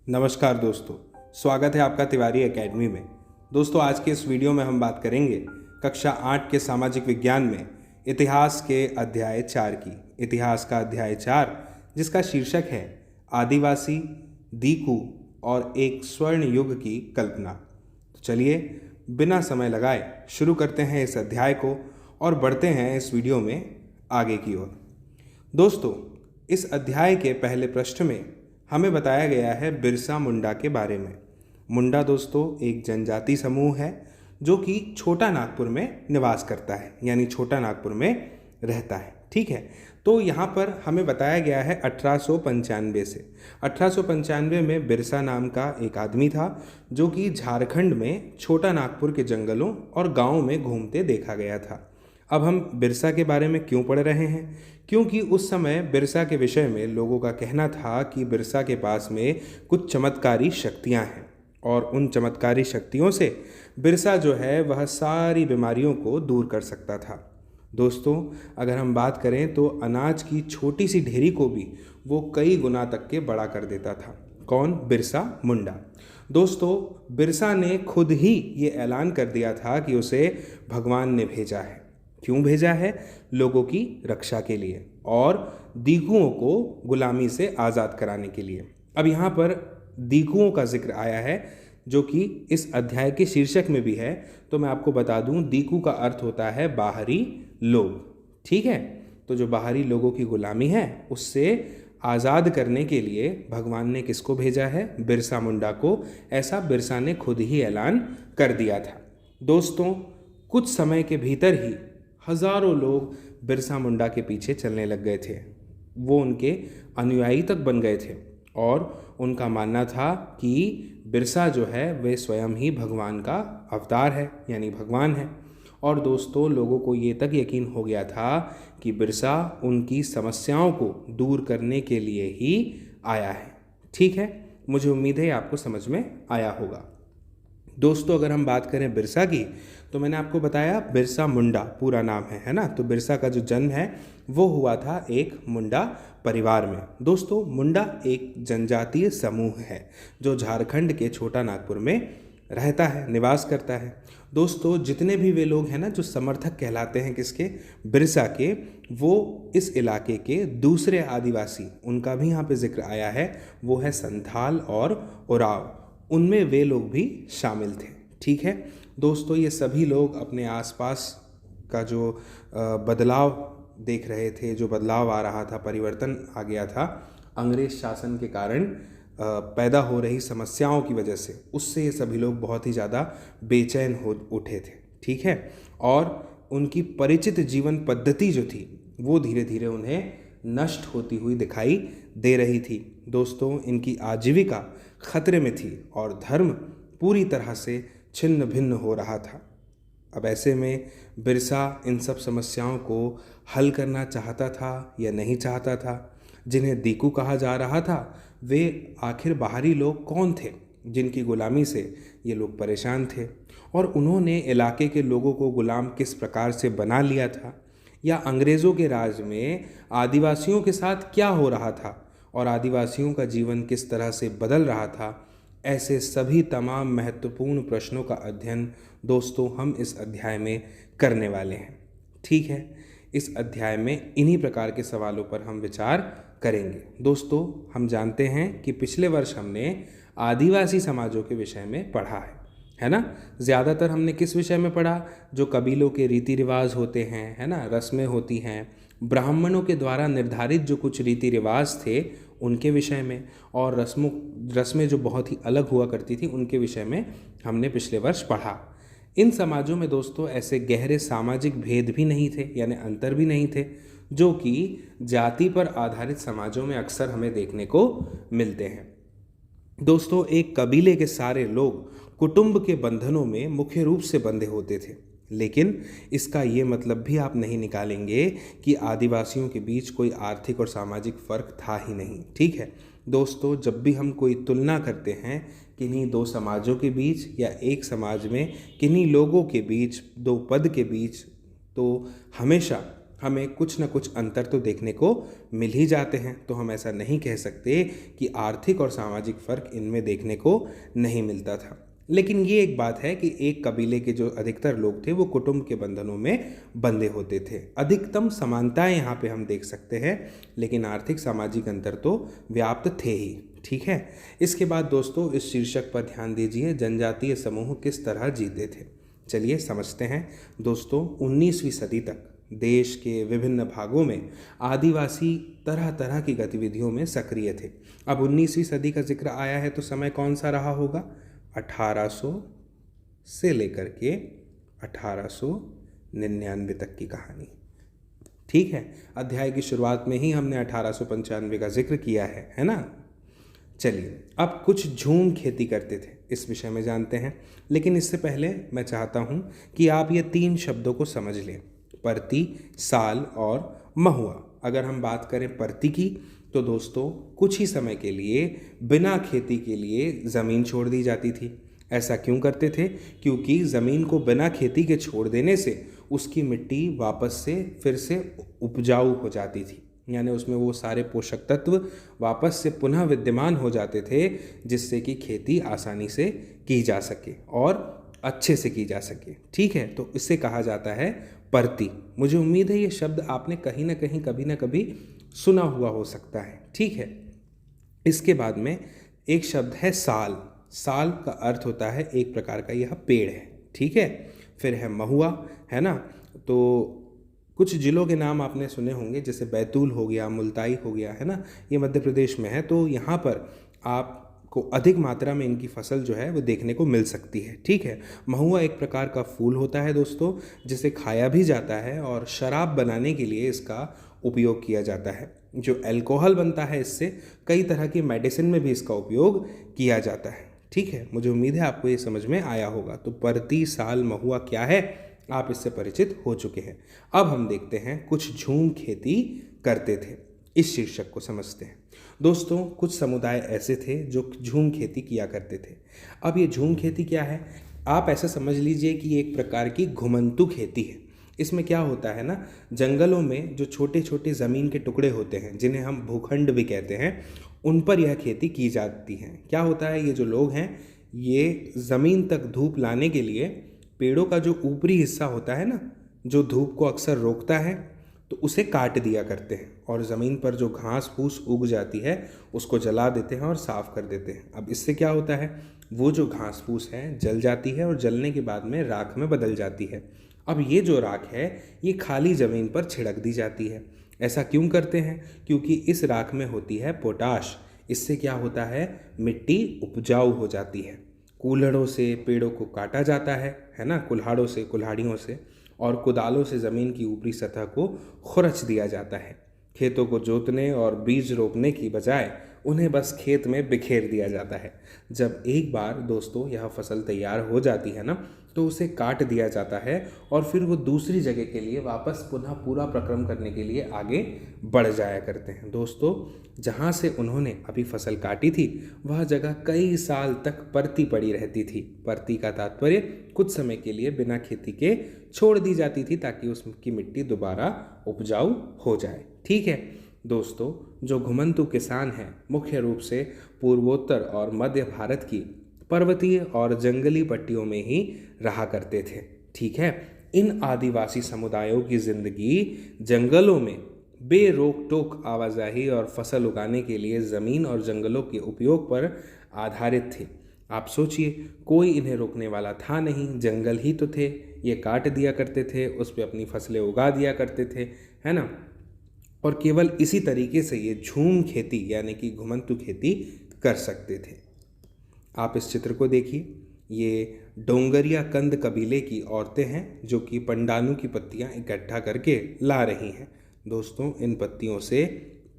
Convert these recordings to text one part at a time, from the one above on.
नमस्कार दोस्तों, स्वागत है आपका तिवारी एकेडमी में। दोस्तों, आज के इस वीडियो में हम बात करेंगे कक्षा 8 के सामाजिक विज्ञान में इतिहास के अध्याय 4 की। इतिहास का अध्याय 4 जिसका शीर्षक है आदिवासी, दीकू और एक स्वर्ण युग की कल्पना। तो चलिए बिना समय लगाए शुरू करते हैं इस अध्याय को और बढ़ते हैं इस वीडियो में आगे की ओर। दोस्तों, इस अध्याय के पहले पृष्ठ में हमें बताया गया है बिरसा मुंडा के बारे में। मुंडा दोस्तों एक जनजाति समूह है जो कि छोटा नागपुर में निवास करता है, यानी छोटा नागपुर में रहता है। ठीक है, तो यहाँ पर हमें बताया गया है 1895 से 1895 में बिरसा नाम का एक आदमी था जो कि झारखंड में छोटा नागपुर के जंगलों और गाँव में घूमते देखा गया था। अब हम बिरसा के बारे में क्यों पढ़ रहे हैं? क्योंकि उस समय बिरसा के विषय में लोगों का कहना था कि बिरसा के पास में कुछ चमत्कारी शक्तियां हैं और उन चमत्कारी शक्तियों से बिरसा जो है वह सारी बीमारियों को दूर कर सकता था। दोस्तों, अगर हम बात करें तो अनाज की छोटी सी ढेरी को भी वो कई गुना तक के बड़ा कर देता था। कौन? बिरसा मुंडा। दोस्तों, बिरसा ने खुद ही ये ऐलान कर दिया था कि उसे भगवान ने भेजा है। क्यों भेजा है? लोगों की रक्षा के लिए और दीकुओं को गुलामी से आज़ाद कराने के लिए। अब यहाँ पर दीकुओं का जिक्र आया है जो कि इस अध्याय के शीर्षक में भी है। तो मैं आपको बता दूं, दीकू का अर्थ होता है बाहरी लोग। ठीक है, तो जो बाहरी लोगों की गुलामी है उससे आज़ाद करने के लिए भगवान ने किसको भेजा है? बिरसा मुंडा को। ऐसा बिरसा ने खुद ही ऐलान कर दिया था। दोस्तों, कुछ समय के भीतर ही हजारों लोग बिरसा मुंडा के पीछे चलने लग गए थे। वो उनके अनुयायी तक बन गए थे और उनका मानना था कि बिरसा जो है वे स्वयं ही भगवान का अवतार है, यानी भगवान है। और दोस्तों, लोगों को ये तक यकीन हो गया था कि बिरसा उनकी समस्याओं को दूर करने के लिए ही आया है। ठीक है, मुझे उम्मीद है आपको समझ में आया होगा। दोस्तों, अगर हम बात करें बिरसा की, तो मैंने आपको बताया बिरसा मुंडा पूरा नाम है ना। तो बिरसा का जो जन्म है वो हुआ था एक मुंडा परिवार में। दोस्तों, मुंडा एक जनजातीय समूह है जो झारखंड के छोटा नागपुर में रहता है, निवास करता है। दोस्तों, जितने भी वे लोग हैं ना जो समर्थक कहलाते हैं किसके? बिरसा के, वो इस इलाके के दूसरे आदिवासी, उनका भी यहाँ पे जिक्र आया है, वो है संथाल और उराव। उनमें वे लोग भी शामिल थे। ठीक है दोस्तों, ये सभी लोग अपने आसपास का जो बदलाव देख रहे थे, जो बदलाव आ रहा था, परिवर्तन आ गया था अंग्रेज शासन के कारण पैदा हो रही समस्याओं की वजह से, उससे ये सभी लोग बहुत ही ज़्यादा बेचैन हो उठे थे। ठीक है, और उनकी परिचित जीवन पद्धति जो थी वो धीरे धीरे उन्हें नष्ट होती हुई दिखाई दे रही थी। दोस्तों, इनकी आजीविका खतरे में थी और धर्म पूरी तरह से छिन्न भिन्न हो रहा था। अब ऐसे में बिरसा इन सब समस्याओं को हल करना चाहता था या नहीं चाहता था? जिन्हें दीकू कहा जा रहा था वे आखिर बाहरी लोग कौन थे जिनकी गुलामी से ये लोग परेशान थे? और उन्होंने इलाके के लोगों को गुलाम किस प्रकार से बना लिया था? या अंग्रेज़ों के राज में आदिवासियों के साथ क्या हो रहा था और आदिवासियों का जीवन किस तरह से बदल रहा था? ऐसे सभी तमाम महत्वपूर्ण प्रश्नों का अध्ययन दोस्तों हम इस अध्याय में करने वाले हैं। ठीक है, इस अध्याय में इन्हीं प्रकार के सवालों पर हम विचार करेंगे। दोस्तों, हम जानते हैं कि पिछले वर्ष हमने आदिवासी समाजों के विषय में पढ़ा है ना। ज़्यादातर हमने किस विषय में पढ़ा? जो कबीलों के रीति रिवाज होते हैं, है ना, रस्में होती हैं, ब्राह्मणों के द्वारा निर्धारित जो कुछ रीति रिवाज थे उनके विषय में, और रस्में जो बहुत ही अलग हुआ करती थी उनके विषय में हमने पिछले वर्ष पढ़ा। इन समाजों में दोस्तों ऐसे गहरे सामाजिक भेद भी नहीं थे, यानी अंतर भी नहीं थे, जो कि जाति पर आधारित समाजों में अक्सर हमें देखने को मिलते हैं। दोस्तों, एक कबीले के सारे लोग कुटुंब के बंधनों में मुख्य रूप से बंधे होते थे, लेकिन इसका ये मतलब भी आप नहीं निकालेंगे कि आदिवासियों के बीच कोई आर्थिक और सामाजिक फर्क था ही नहीं। ठीक है दोस्तों, जब भी हम कोई तुलना करते हैं किन्हीं दो समाजों के बीच या एक समाज में किन्हीं लोगों के बीच, दो पद के बीच, तो हमेशा हमें कुछ न कुछ अंतर तो देखने को मिल ही जाते हैं। तो हम ऐसा नहीं कह सकते कि आर्थिक और सामाजिक फ़र्क इनमें देखने को नहीं मिलता था। लेकिन ये एक बात है कि एक कबीले के जो अधिकतर लोग थे वो कुटुंब के बंधनों में बंधे होते थे। अधिकतम समानताएं यहाँ पे हम देख सकते हैं, लेकिन आर्थिक सामाजिक अंतर तो व्याप्त थे ही। ठीक है, इसके बाद दोस्तों इस शीर्षक पर ध्यान दीजिए, जनजातीय समूह किस तरह जीते थे। चलिए समझते हैं दोस्तों। 19वीं सदी तक देश के विभिन्न भागों में आदिवासी तरह तरह की गतिविधियों में सक्रिय थे। अब 19वीं सदी का जिक्र आया है तो समय कौन सा रहा होगा? 1800 से लेकर के 1899 तक की कहानी। ठीक है, अध्याय की शुरुआत में ही हमने 1895 का जिक्र किया है ना। चलिए अब कुछ झूम खेती करते थे, इस विषय में जानते हैं। लेकिन इससे पहले मैं चाहता हूँ कि आप ये 3 शब्दों को समझ लें, परती, साल और महुआ। अगर हम बात करें परती की तो दोस्तों कुछ ही समय के लिए बिना खेती के लिए ज़मीन छोड़ दी जाती थी। ऐसा क्यों करते थे? क्योंकि ज़मीन को बिना खेती के छोड़ देने से उसकी मिट्टी वापस से फिर से उपजाऊ हो जाती थी, यानी उसमें वो सारे पोषक तत्व वापस से पुनः विद्यमान हो जाते थे, जिससे कि खेती आसानी से की जा सके और अच्छे से की जा सके। ठीक है, तो इसे कहा जाता है परती। मुझे उम्मीद है ये शब्द आपने कहीं ना कहीं कभी ना कभी सुना हुआ हो सकता है। ठीक है, इसके बाद में एक शब्द है साल। साल का अर्थ होता है एक प्रकार का यह पेड़ है। ठीक है, फिर है महुआ, है ना। तो कुछ जिलों के नाम आपने सुने होंगे, जैसे बैतूल हो गया, मुल्ताई हो गया, है ना, ये मध्य प्रदेश में है। तो यहाँ पर आपको अधिक मात्रा में इनकी फसल जो है वो देखने को मिल सकती है। ठीक है, महुआ एक प्रकार का फूल होता है दोस्तों, जिसे खाया भी जाता है और शराब बनाने के लिए इसका उपयोग किया जाता है। जो अल्कोहल बनता है इससे, कई तरह की मेडिसिन में भी इसका उपयोग किया जाता है। ठीक है, मुझे उम्मीद है आपको ये समझ में आया होगा। तो परती, साल, महुआ क्या है, आप इससे परिचित हो चुके हैं। अब हम देखते हैं कुछ झूम खेती करते थे, इस शीर्षक को समझते हैं। दोस्तों कुछ समुदाय ऐसे थे जो झूम खेती किया करते थे। अब ये झूम खेती क्या है? आप ऐसा समझ लीजिए कि एक प्रकार की घुमंतू खेती है। इसमें क्या होता है ना, जंगलों में जो छोटे छोटे ज़मीन के टुकड़े होते हैं, जिन्हें हम भूखंड भी कहते हैं, उन पर यह खेती की जाती है। क्या होता है, ये जो लोग हैं ये ज़मीन तक धूप लाने के लिए पेड़ों का जो ऊपरी हिस्सा होता है ना, जो धूप को अक्सर रोकता है, तो उसे काट दिया करते हैं और ज़मीन पर जो घास फूस उग जाती है उसको जला देते हैं और साफ़ कर देते हैं। अब इससे क्या होता है, वो जो घास फूस है जल जाती है और जलने के बाद में राख में बदल जाती है। अब ये जो राख है ये खाली ज़मीन पर छिड़क दी जाती है। ऐसा क्यों करते हैं? क्योंकि इस राख में होती है पोटाश। इससे क्या होता है, मिट्टी उपजाऊ हो जाती है। कूल्हड़ों से पेड़ों को काटा जाता है ना, कुल्हाड़ों से, कुल्हाड़ियों से, और कुदालों से ज़मीन की ऊपरी सतह को खुरच दिया जाता है। खेतों को जोतने और बीज रोपने की बजाय उन्हें बस खेत में बिखेर दिया जाता है। जब एक बार दोस्तों यह फसल तैयार हो जाती है ना, तो उसे काट दिया जाता है और फिर वो दूसरी जगह के लिए वापस पुनः पूरा प्रक्रम करने के लिए आगे बढ़ जाया करते हैं। दोस्तों जहाँ से उन्होंने अभी फसल काटी थी वह जगह कई साल तक परती पड़ी रहती थी। परती का तात्पर्य कुछ समय के लिए बिना खेती के छोड़ दी जाती थी ताकि उसकी मिट्टी दोबारा उपजाऊ हो जाए। ठीक है दोस्तों, जो घुमंतू किसान हैं मुख्य रूप से पूर्वोत्तर और मध्य भारत की पर्वतीय और जंगली पट्टियों में ही रहा करते थे। ठीक है, इन आदिवासी समुदायों की जिंदगी जंगलों में बेरोक टोक आवाजाही और फसल उगाने के लिए ज़मीन और जंगलों के उपयोग पर आधारित थी। आप सोचिए, कोई इन्हें रोकने वाला था नहीं, जंगल ही तो थे, ये काट दिया करते थे, उस पर अपनी फसलें उगा दिया करते थे, है ना। और केवल इसी तरीके से ये झूम खेती यानी कि घुमंतू खेती कर सकते थे। आप इस चित्र को देखिए, ये डोंगरिया कंद कबीले की औरतें हैं जो कि पंडानू की पत्तियां इकट्ठा करके ला रही हैं। दोस्तों इन पत्तियों से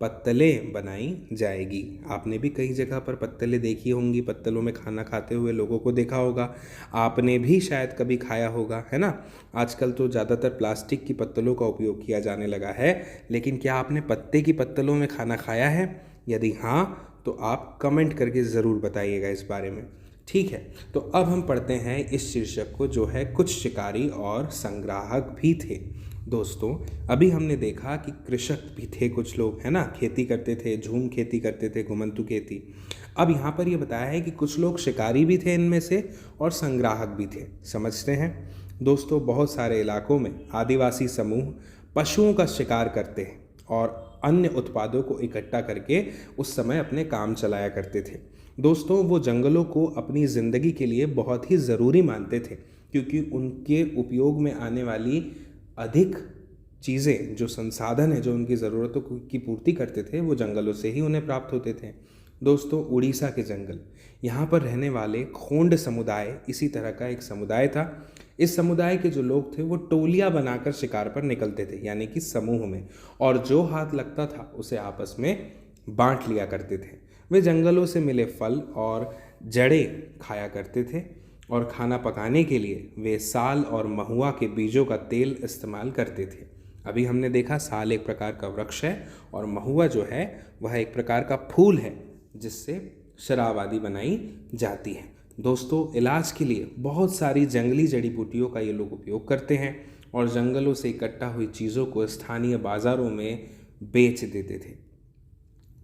पत्तलें बनाई जाएगी। आपने भी कई जगह पर पत्तलें देखी होंगी, पत्तलों में खाना खाते हुए लोगों को देखा होगा, आपने भी शायद कभी खाया होगा, है ना। आजकल तो ज़्यादातर प्लास्टिक की पत्तलों का उपयोग किया जाने लगा है, लेकिन क्या आपने पत्ते की पत्तलों में खाना खाया है? यदि हाँ तो आप कमेंट करके ज़रूर बताइएगा इस बारे में। ठीक है, तो अब हम पढ़ते हैं इस शीर्षक को, जो है कुछ शिकारी और संग्राहक भी थे। दोस्तों, अभी हमने देखा कि कृषक भी थे कुछ लोग, है ना, खेती करते थे, झूम खेती करते थे, घुमंतू खेती। अब यहाँ पर ये बताया है कि कुछ लोग शिकारी भी थे इनमें से और संग्राहक भी थे। समझते हैं दोस्तों, बहुत सारे इलाकों में आदिवासी समूह पशुओं का शिकार करते हैं और अन्य उत्पादों को इकट्ठा करके उस समय अपने काम चलाया करते थे। दोस्तों, वो जंगलों को अपनी ज़िंदगी के लिए बहुत ही ज़रूरी मानते थे, क्योंकि उनके उपयोग में आने वाली अधिक चीज़ें, जो संसाधन है जो उनकी ज़रूरतों की पूर्ति करते थे, वो जंगलों से ही उन्हें प्राप्त होते थे। दोस्तों, उड़ीसा के जंगल, यहाँ पर रहने वाले खोंड समुदाय इसी तरह का एक समुदाय था। इस समुदाय के जो लोग थे वो टोलियाँ बनाकर शिकार पर निकलते थे, यानी कि समूह में, और जो हाथ लगता था उसे आपस में बांट लिया करते थे। वे जंगलों से मिले फल और जड़ें खाया करते थे और खाना पकाने के लिए वे साल और महुआ के बीजों का तेल इस्तेमाल करते थे। अभी हमने देखा साल एक प्रकार का वृक्ष है और महुआ जो है वह एक प्रकार का फूल है जिससे शराब आदि बनाई जाती है। दोस्तों, इलाज के लिए बहुत सारी जंगली जड़ी बूटियों का ये लोग उपयोग करते हैं और जंगलों से इकट्ठा हुई चीज़ों को स्थानीय बाज़ारों में बेच देते थे।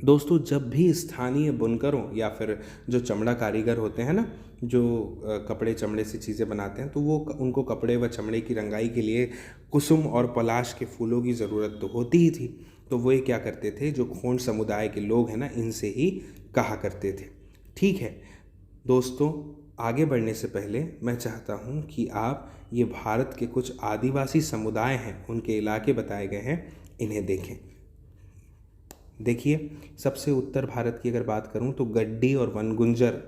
दोस्तों, जब भी स्थानीय बुनकरों या फिर जो चमड़ा कारीगर होते हैं ना, जो कपड़े चमड़े से चीज़ें बनाते हैं, तो वो उनको कपड़े व चमड़े की रंगाई के लिए कुसुम और पलाश के फूलों की ज़रूरत तो होती ही थी। तो वो क्या करते थे, जो खोंड समुदाय के लोग हैं ना, इनसे ही कहा करते थे। ठीक है दोस्तों, आगे बढ़ने से पहले मैं चाहता हूँ कि आप ये भारत के कुछ आदिवासी समुदाय हैं, उनके इलाके बताए गए हैं, इन्हें देखें। देखिए, सबसे उत्तर भारत की अगर बात करूं तो गड्डी और वनगुंजर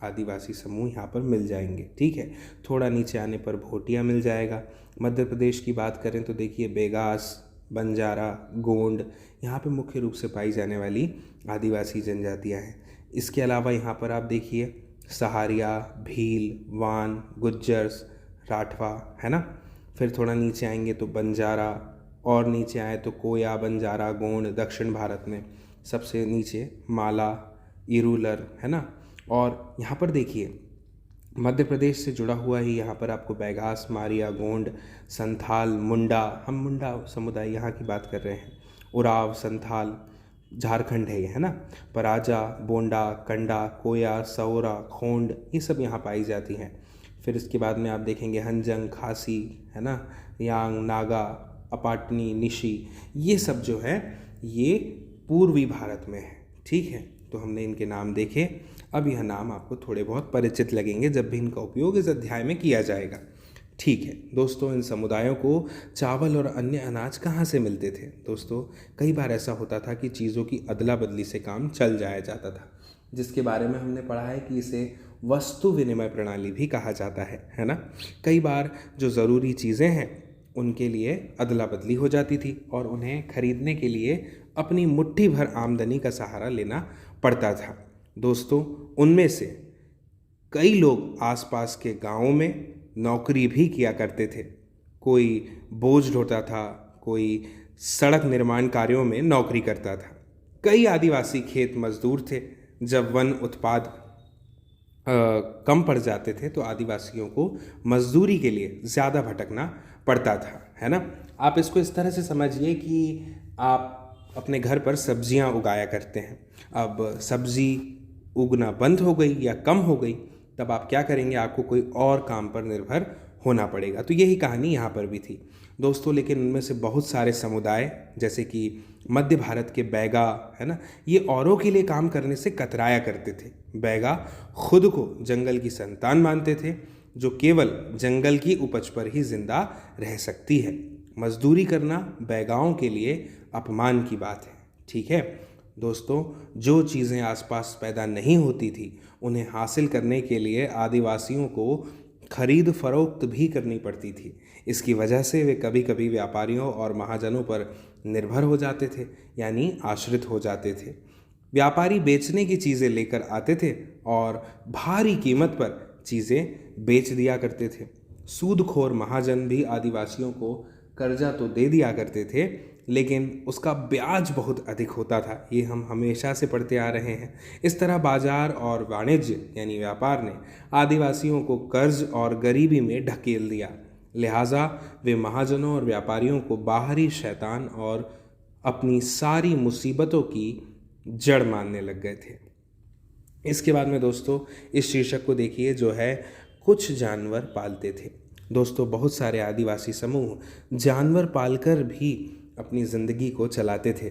आदिवासी समूह यहाँ पर मिल जाएंगे। ठीक है, थोड़ा नीचे आने पर भोटिया मिल जाएगा। मध्य प्रदेश की बात करें तो देखिए बेगास, बंजारा, गोंड यहाँ पे मुख्य रूप से पाई जाने वाली आदिवासी जनजातियाँ हैं। इसके अलावा यहाँ पर आप देखिए सहारिया, भील, वान, गुज्जर्स, राठवा, है ना। फिर थोड़ा नीचे आएंगे तो बंजारा, और नीचे आए तो कोया, बंजारा, गोंड। दक्षिण भारत में सबसे नीचे माला, इरूलर, है ना। और यहाँ पर देखिए मध्य प्रदेश से जुड़ा हुआ ही यहाँ पर आपको बैगास, मारिया, गोंड, संथाल, मुंडा, हम मुंडा समुदाय यहाँ की बात कर रहे हैं, उराव, संथाल, झारखंड है ये, है ना। पराजा, बोंडा, कंडा, कोया, सौरा, खोंड, ये सब यहाँ पाई जाती हैं। फिर इसके बाद में आप देखेंगे हंजंग, खासी, है ना, यांग, नागा, अपाटनी, निशी, ये सब जो है ये पूर्वी भारत में है। ठीक है, तो हमने इनके नाम देखे। अब यह नाम आपको थोड़े बहुत परिचित लगेंगे जब भी इनका उपयोग इस अध्याय में किया जाएगा। ठीक है दोस्तों, इन समुदायों को चावल और अन्य अनाज कहाँ से मिलते थे? दोस्तों, कई बार ऐसा होता था कि चीज़ों की अदला बदली से काम चल जाया जाता था, जिसके बारे में हमने पढ़ा है कि इसे वस्तु विनिमय प्रणाली भी कहा जाता है ना। कई बार जो ज़रूरी चीज़ें हैं उनके लिए अदला बदली हो जाती थी और उन्हें खरीदने के लिए अपनी मुट्ठी भर आमदनी का सहारा लेना पड़ता था। दोस्तों, उनमें से कई लोग आसपास के गांवों में नौकरी भी किया करते थे। कोई बोझ ढोता था, कोई सड़क निर्माण कार्यों में नौकरी करता था। कई आदिवासी खेत मजदूर थे। जब वन उत्पाद कम पड़ जाते थे तो आदिवासियों को मजदूरी के लिए ज़्यादा भटकना पड़ता था, है ना। आप इसको इस तरह से समझिए कि आप अपने घर पर सब्जियां उगाया करते हैं। अब सब्जी उगना बंद हो गई या कम हो गई, तब आप क्या करेंगे? आपको कोई और काम पर निर्भर होना पड़ेगा। तो यही कहानी यहाँ पर भी थी दोस्तों। लेकिन उनमें से बहुत सारे समुदाय, जैसे कि मध्य भारत के बैगा, है ना, ये औरों के लिए काम करने से कतराया करते थे। बैगा खुद को जंगल की संतान मानते थे, जो केवल जंगल की उपज पर ही जिंदा रह सकती है। मजदूरी करना बैगाओं के लिए अपमान की बात है। ठीक है दोस्तों, जो चीज़ें आसपास पैदा नहीं होती थी उन्हें हासिल करने के लिए आदिवासियों को खरीद फरोख्त भी करनी पड़ती थी। इसकी वजह से वे कभी कभी व्यापारियों और महाजनों पर निर्भर हो जाते थे, यानी आश्रित हो जाते थे। व्यापारी बेचने की चीज़ें लेकर आते थे और भारी कीमत पर चीज़ें बेच दिया करते थे। सूदखोर महाजन भी आदिवासियों को कर्जा तो दे दिया करते थे, लेकिन उसका ब्याज बहुत अधिक होता था। ये हम हमेशा से पढ़ते आ रहे हैं। इस तरह बाजार और वाणिज्य यानी व्यापार ने आदिवासियों को कर्ज और गरीबी में ढकेल दिया। लिहाजा वे महाजनों और व्यापारियों को बाहरी शैतान और अपनी सारी मुसीबतों की जड़ मानने लग गए थे। इसके बाद में दोस्तों इस शीर्षक को देखिए जो है कुछ जानवर पालते थे। दोस्तों बहुत सारे आदिवासी समूह जानवर पालकर भी अपनी ज़िंदगी को चलाते थे,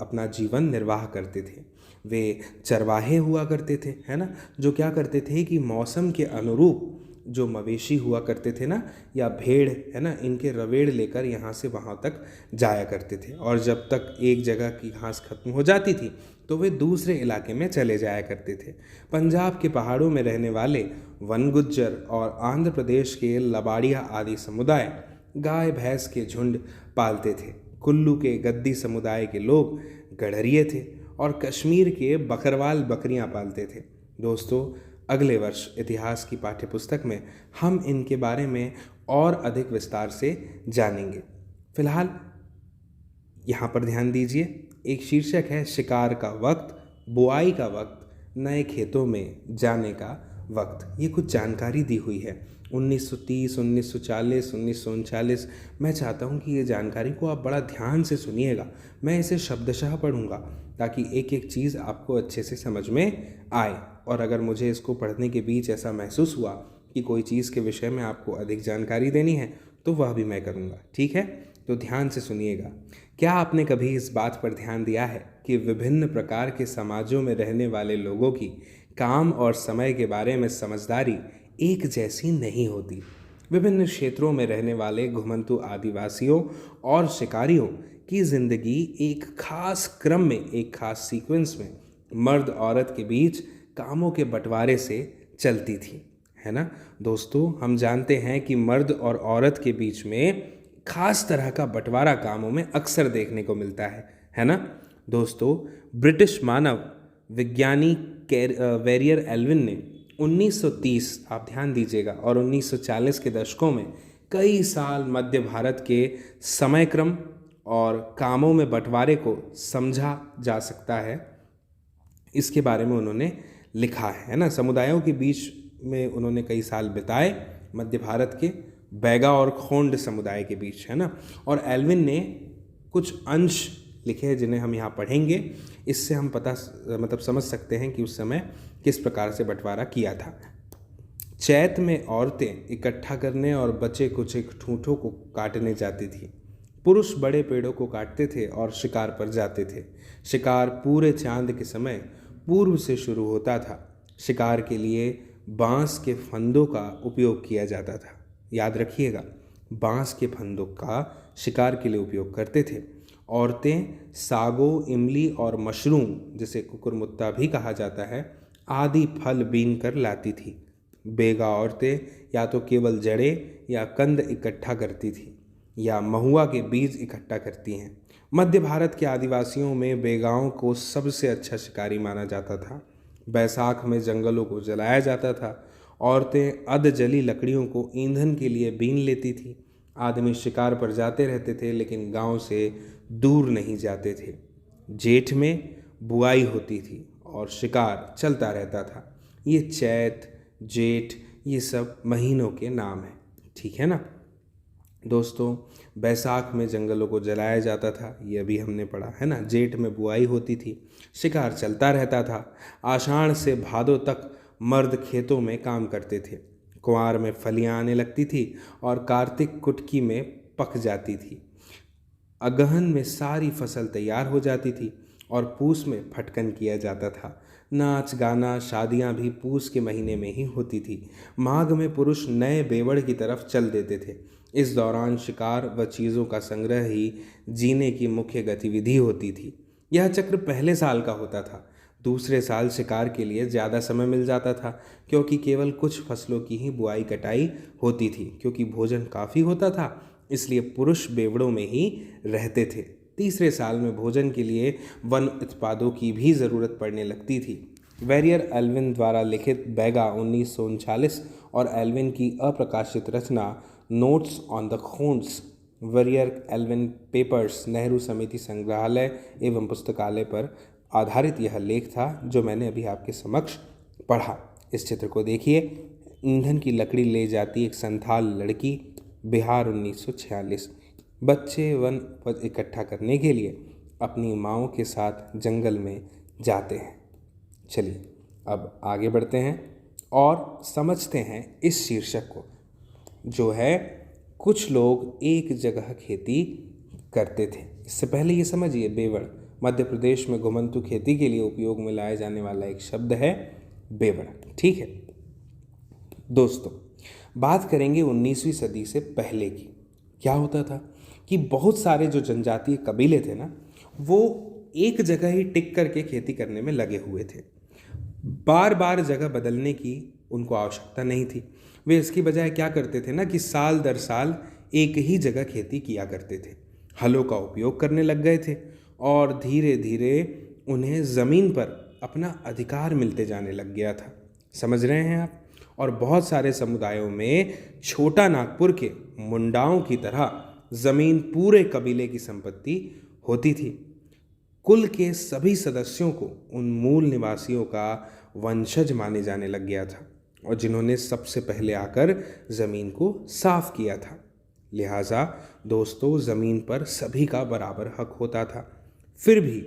अपना जीवन निर्वाह करते थे। वे चरवाहे हुआ करते थे, है ना, जो क्या करते थे कि मौसम के अनुरूप जो मवेशी हुआ करते थे ना, या भेड़, है ना, इनके रवेड़ लेकर यहाँ से वहाँ तक जाया करते थे, और जब तक एक जगह की घास खत्म हो जाती थी तो वे दूसरे इलाके में चले जाया करते थे। पंजाब के पहाड़ों में रहने वाले वन गुज्जर और आंध्र प्रदेश के लबाड़िया आदि समुदाय गाय भैंस के झुंड पालते थे। कुल्लू के गद्दी समुदाय के लोग गड़हरिये थे और कश्मीर के बकरवाल बकरियां पालते थे। दोस्तों अगले वर्ष इतिहास की पाठ्यपुस्तक में हम इनके बारे में और अधिक विस्तार से जानेंगे। फिलहाल यहाँ पर ध्यान दीजिए, एक शीर्षक है शिकार का वक्त, बुआई का वक्त, नए खेतों में जाने का वक्त। ये कुछ जानकारी दी हुई है 1930, 1940, 1939। मैं चाहता हूँ कि ये जानकारी को आप बड़ा ध्यान से सुनिएगा। मैं इसे शब्दशः पढ़ूँगा ताकि एक एक चीज़ आपको अच्छे से समझ में आए, और अगर मुझे इसको पढ़ने के बीच ऐसा महसूस हुआ कि कोई चीज़ के विषय में आपको अधिक जानकारी देनी है तो वह भी मैं करूँगा। ठीक है, तो ध्यान से सुनिएगा। क्या आपने कभी इस बात पर ध्यान दिया है कि विभिन्न प्रकार के समाजों में रहने वाले लोगों की काम और समय के बारे में समझदारी एक जैसी नहीं होती? विभिन्न क्षेत्रों में रहने वाले घुमंतू आदिवासियों और शिकारियों की ज़िंदगी एक खास क्रम में, एक खास सीक्वेंस में मर्द औरत के बीच कामों के बंटवारे से चलती थी, है ना। दोस्तों हम जानते हैं कि मर्द और औरत के बीच में खास तरह का बंटवारा कामों में अक्सर देखने को मिलता है ना। दोस्तों ब्रिटिश मानव विज्ञानी वेरियर एल्विन ने 1930, आप ध्यान दीजिएगा, और 1940 के दशकों में कई साल मध्य भारत के समय क्रम और कामों में बंटवारे को समझा जा सकता है, इसके बारे में उन्होंने लिखा है ना। समुदायों के बीच में उन्होंने कई साल बिताए, मध्य भारत के बैगा और खोंड समुदाय के बीच, है ना। और एल्विन ने कुछ अंश लिखे हैं जिन्हें हम यहाँ पढ़ेंगे। इससे हम समझ सकते हैं कि उस समय किस प्रकार से बंटवारा किया था। चैत में औरतें इकट्ठा करने और बचे कुछ एक ठूंठों को काटने जाती थी। पुरुष बड़े पेड़ों को काटते थे और शिकार पर जाते थे। शिकार पूरे चांद के समय पूर्व से शुरू होता था। शिकार के लिए बांस के फंदों का उपयोग किया जाता था। याद रखिएगा, बांस के फंदों का शिकार के लिए उपयोग करते थे। औरतें सागो, इमली और मशरूम, जिसे कुकुरमुत्ता भी कहा जाता है, आदि फल बीन कर लाती थी। बेगा औरतें या तो केवल जड़ें या कंद इकट्ठा करती थी या महुआ के बीज इकट्ठा करती हैं। मध्य भारत के आदिवासियों में बेगाओं को सबसे अच्छा शिकारी माना जाता था। बैसाख में जंगलों को जलाया जाता था। औरतें अध जली लकड़ियों को ईंधन के लिए बीन लेती थी। आदमी शिकार पर जाते रहते थे लेकिन गांव से दूर नहीं जाते थे। जेठ में बुआई होती थी और शिकार चलता रहता था। ये चैत, जेठ, ये सब महीनों के नाम हैं, ठीक है ना। दोस्तों बैसाख में जंगलों को जलाया जाता था, ये अभी हमने पढ़ा, है ना। जेठ में बुआई होती थी, शिकार चलता रहता था। आषाढ़ से भादों तक मर्द खेतों में काम करते थे। कुंवार में फलियां आने लगती थी और कार्तिक कुटकी में पक जाती थी। अगहन में सारी फसल तैयार हो जाती थी और पूस में फटकन किया जाता था। नाच गाना, शादियां भी पूस के महीने में ही होती थी। माघ में पुरुष नए बेवड़ की तरफ चल देते थे। इस दौरान शिकार व चीज़ों का संग्रह ही जीने की मुख्य गतिविधि होती थी। यह चक्र पहले साल का होता था। दूसरे साल शिकार के लिए ज़्यादा समय मिल जाता था क्योंकि केवल कुछ फसलों की ही बुआई कटाई होती थी। क्योंकि भोजन काफ़ी होता था इसलिए पुरुष बेवड़ों में ही रहते थे। तीसरे साल में भोजन के लिए वन उत्पादों की भी ज़रूरत पड़ने लगती थी। वेरियर एल्विन द्वारा लिखित बैगा 1939 और एल्विन की अप्रकाशित रचना notes on the Khonds, Verrier Elwin papers, Nehru समिति संग्रहालय एवं पुस्तकालय पर आधारित यह लेख था जो मैंने अभी आपके समक्ष पढ़ा। इस चित्र को देखिए। ईंधन की लकड़ी ले जाती एक संथाल लड़की, बिहार 1946। बच्चे वन उपज इकट्ठा करने के लिए अपनी माँओं के साथ जंगल में जाते हैं। चलिए अब आगे बढ़ते हैं और समझते हैं इस शीर्षक को, जो है कुछ लोग एक जगह खेती करते थे। इससे पहले ये समझिए, बेवड़ मध्य प्रदेश में घुमंतु खेती के लिए उपयोग में लाया जाने वाला एक शब्द है बेवड़। ठीक है दोस्तों, बात करेंगे 19वीं सदी से पहले की। क्या होता था कि बहुत सारे जो जनजातीय कबीले थे ना, वो एक जगह ही टिक करके खेती करने में लगे हुए थे। बार बार जगह बदलने की उनको आवश्यकता नहीं थी। वे इसकी बजाय क्या करते थे ना कि साल दर साल एक ही जगह खेती किया करते थे। हलों का उपयोग करने लग गए थे और धीरे धीरे उन्हें ज़मीन पर अपना अधिकार मिलते जाने लग गया था। समझ रहे हैं आप? और बहुत सारे समुदायों में छोटा नागपुर के मुंडाओं की तरह ज़मीन पूरे कबीले की संपत्ति होती थी। कुल के सभी सदस्यों को उन मूल निवासियों का वंशज माने जाने लग गया था और जिन्होंने सबसे पहले आकर ज़मीन को साफ किया था। लिहाजा दोस्तों, ज़मीन पर सभी का बराबर हक होता था। फिर भी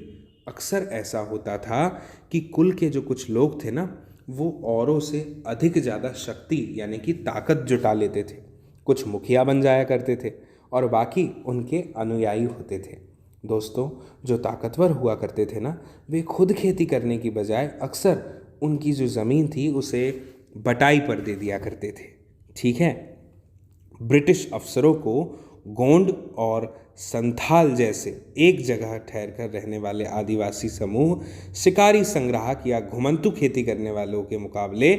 अक्सर ऐसा होता था कि कुल के जो कुछ लोग थे ना, वो औरों से अधिक ज़्यादा शक्ति यानी कि ताकत जुटा लेते थे। कुछ मुखिया बन जाया करते थे और बाकी उनके अनुयायी होते थे। दोस्तों, जो ताकतवर हुआ करते थे ना, वे खुद खेती करने की बजाय अक्सर उनकी जो ज़मीन थी उसे बटाई पर दे दिया करते थे। ठीक है, ब्रिटिश अफसरों को गोंड और संथाल जैसे एक जगह ठहरकर रहने वाले आदिवासी समूह शिकारी संग्राहक या घुमंतु खेती करने वालों के मुकाबले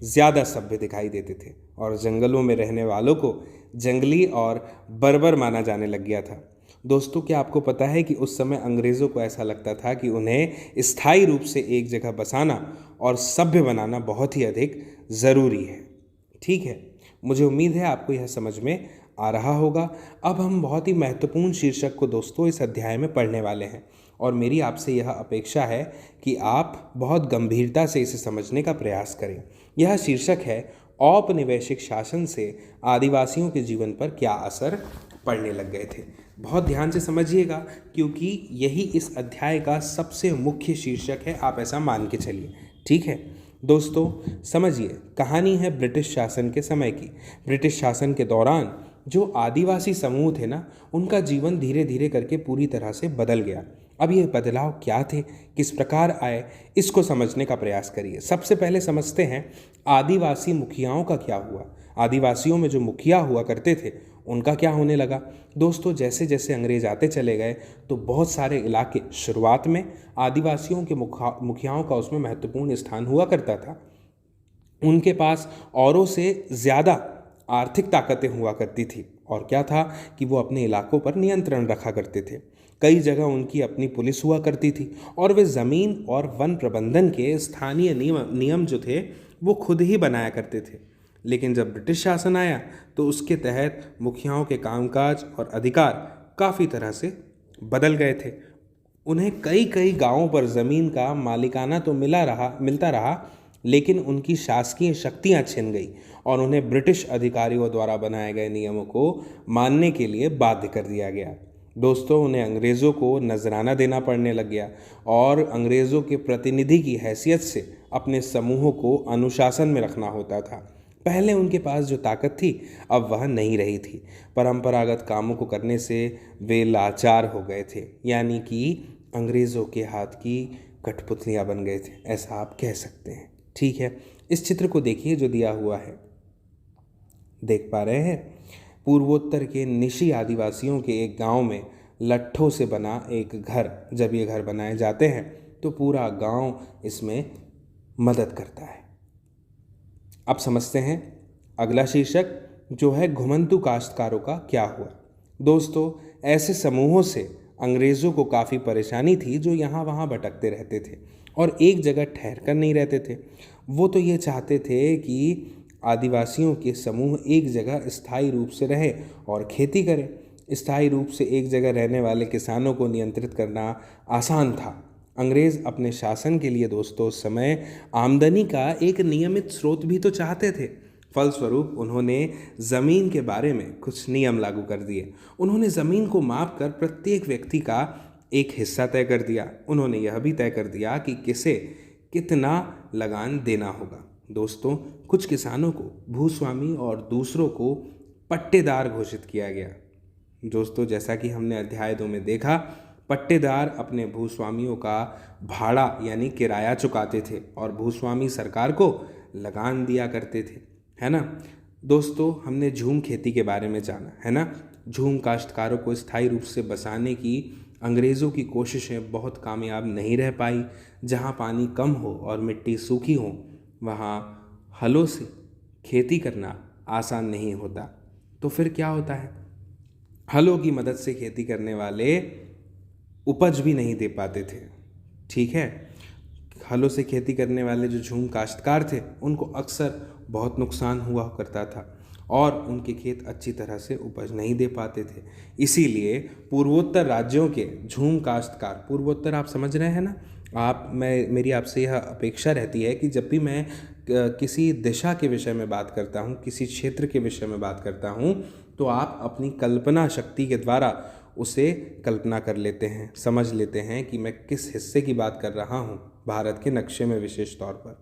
ज़्यादा सभ्य दिखाई देते थे और जंगलों में रहने वालों को जंगली और बर्बर माना जाने लग गया था। दोस्तों, क्या आपको पता है कि उस समय अंग्रेज़ों को ऐसा लगता था कि उन्हें स्थायी रूप से एक जगह बसाना और सभ्य बनाना बहुत ही अधिक ज़रूरी है। ठीक है, मुझे उम्मीद है आपको यह समझ में आ रहा होगा। अब हम बहुत ही महत्वपूर्ण शीर्षक को दोस्तों इस अध्याय में पढ़ने वाले हैं और मेरी आपसे यह अपेक्षा है कि आप बहुत गंभीरता से इसे समझने का प्रयास करें। यह शीर्षक है औपनिवेशिक शासन से आदिवासियों के जीवन पर क्या असर पड़ने लग गए थे। बहुत ध्यान से समझिएगा क्योंकि यही इस अध्याय का सबसे मुख्य शीर्षक है, आप ऐसा मान के चलिए। ठीक है दोस्तों, समझिए, कहानी है ब्रिटिश शासन के समय की। ब्रिटिश शासन के दौरान जो आदिवासी समूह थे ना, उनका जीवन धीरे धीरे करके पूरी तरह से बदल गया। अब ये बदलाव क्या थे, किस प्रकार आए, इसको समझने का प्रयास करिए। सबसे पहले समझते हैं आदिवासी मुखियाओं का क्या हुआ। आदिवासियों में जो मुखिया हुआ करते थे उनका क्या होने लगा। दोस्तों, जैसे जैसे अंग्रेज आते चले गए तो बहुत सारे इलाके शुरुआत में आदिवासियों के मुखियाओं का उसमें महत्वपूर्ण स्थान हुआ करता था। उनके पास औरों से ज़्यादा आर्थिक ताकतें हुआ करती थी और क्या था कि वो अपने इलाकों पर नियंत्रण रखा करते थे। कई जगह उनकी अपनी पुलिस हुआ करती थी और वे ज़मीन और वन प्रबंधन के स्थानीय नियम जो थे वो खुद ही बनाया करते थे। लेकिन जब ब्रिटिश शासन आया तो उसके तहत मुखियाओं के कामकाज और अधिकार काफ़ी तरह से बदल गए थे। उन्हें कई कई गांवों पर ज़मीन का मालिकाना तो मिलता रहा, लेकिन उनकी शासकीय शक्तियां छिन गई और उन्हें ब्रिटिश अधिकारियों द्वारा बनाए गए नियमों को मानने के लिए बाध्य कर दिया गया। दोस्तों, उन्हें अंग्रेज़ों को नजराना देना पड़ने लग गया और अंग्रेज़ों के प्रतिनिधि की हैसियत से अपने समूहों को अनुशासन में रखना होता था। पहले उनके पास जो ताकत थी अब वह नहीं रही थी। परंपरागत कामों को करने से वे लाचार हो गए थे, यानी कि अंग्रेज़ों के हाथ की कठपुतलियाँ बन गए थे, ऐसा आप कह सकते हैं। ठीक है, इस चित्र को देखिए जो दिया हुआ है, देख पा रहे हैं। पूर्वोत्तर के निशी आदिवासियों के एक गांव में लट्ठों से बना एक घर, जब ये घर बनाए जाते हैं तो पूरा गांव इसमें मदद करता है। अब समझते हैं अगला शीर्षक जो है घुमंतु काश्तकारों का क्या हुआ। दोस्तों, ऐसे समूहों से अंग्रेज़ों को काफ़ी परेशानी थी जो यहाँ वहाँ भटकते रहते थे और एक जगह ठहर कर नहीं रहते थे। वो तो ये चाहते थे कि आदिवासियों के समूह एक जगह स्थायी रूप से रहे और खेती करें। स्थायी रूप से एक जगह रहने वाले किसानों को नियंत्रित करना आसान था। अंग्रेज़ अपने शासन के लिए दोस्तों उस समय आमदनी का एक नियमित स्रोत भी तो चाहते थे। फलस्वरूप उन्होंने ज़मीन के बारे में कुछ नियम लागू कर दिए। उन्होंने ज़मीन को माप कर प्रत्येक व्यक्ति का एक हिस्सा तय कर दिया। उन्होंने यह भी तय कर दिया कि किसे कितना लगान देना होगा। दोस्तों, कुछ किसानों को भूस्वामी और दूसरों को पट्टेदार घोषित किया गया। दोस्तों, जैसा कि हमने अध्याय 2 में देखा, पट्टेदार अपने भूस्वामियों का भाड़ा यानी किराया चुकाते थे और भूस्वामी सरकार को लगान दिया करते थे, है ना। दोस्तों, हमने झूम खेती के बारे में जाना, है ना। झूम काश्तकारों को स्थायी रूप से बसाने की अंग्रेज़ों की कोशिशें बहुत कामयाब नहीं रह पाई। जहाँ पानी कम हो और मिट्टी सूखी हो, वहाँ हलों से खेती करना आसान नहीं होता। तो फिर क्या होता है, हलों की मदद से खेती करने वाले उपज भी नहीं दे पाते थे, ठीक है। हलों से खेती करने वाले जो झूम काश्तकार थे, उनको अक्सर बहुत नुकसान हुआ करता था और उनके खेत अच्छी तरह से उपज नहीं दे पाते थे। इसीलिए पूर्वोत्तर राज्यों के झूम काश्तकार, पूर्वोत्तर आप समझ रहे हैं ना आप, मेरी आपसे यह अपेक्षा रहती है कि जब भी मैं किसी दिशा के विषय में बात करता हूँ, किसी क्षेत्र के विषय में बात करता हूँ, तो आप अपनी कल्पना शक्ति के द्वारा उसे कल्पना कर लेते हैं, समझ लेते हैं कि मैं किस हिस्से की बात कर रहा हूँ भारत के नक्शे में विशेष तौर पर,